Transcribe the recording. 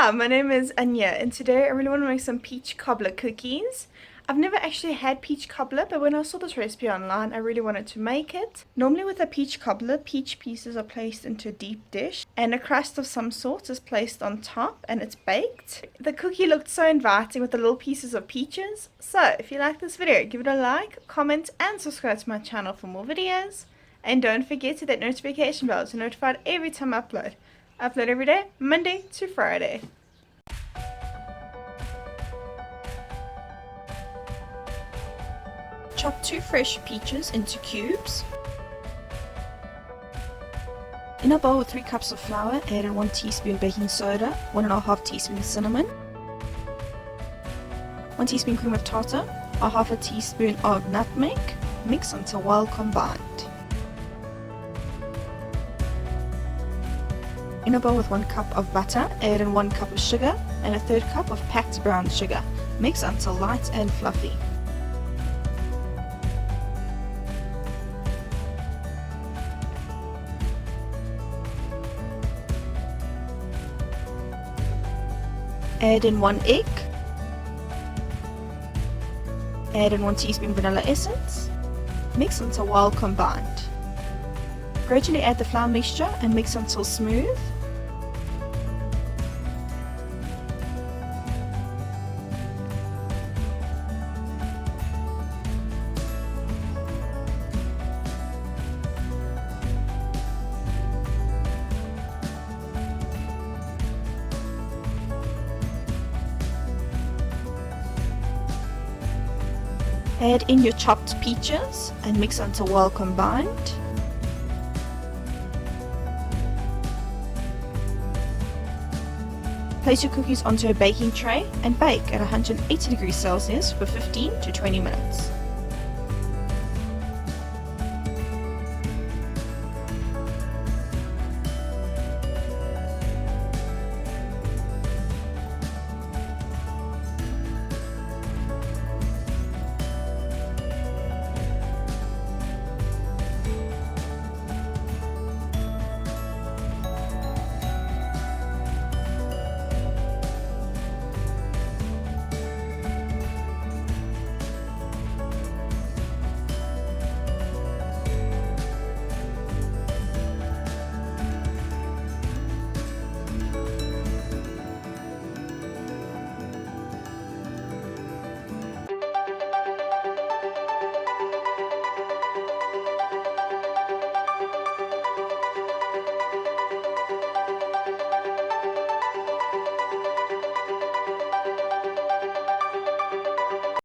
Hi, my name is Anya, and today I really want to make some peach cobbler cookies. I've never actually had peach cobbler, but when I saw this recipe online, I really wanted to make it. Normally with a peach cobbler, peach pieces are placed into a deep dish, and a crust of some sort is placed on top, and it's baked. The cookie looked so inviting with the little pieces of peaches. So, if you like this video, give it a like, comment, and subscribe to my channel for more videos. And don't forget to hit that notification bell to be notified every time I upload. I upload every day, Monday to Friday. Chop 2 fresh peaches into cubes. In a bowl with 3 cups of flour, add in 1 teaspoon baking soda, 1.5 teaspoon cinnamon, 1 teaspoon cream of tartar, 1/2 teaspoon of nutmeg. Mix until well combined. In a bowl with 1 cup of butter, add in 1 cup of sugar and a 1/3 cup of packed brown sugar. Mix until light and fluffy. Add in 1 egg. Add in 1 teaspoon vanilla essence. Mix until well combined. Gradually add the flour mixture and mix until smooth. Add in your chopped peaches and mix until well combined. Place your cookies onto a baking tray and bake at 180 degrees Celsius for 15 to 20 minutes.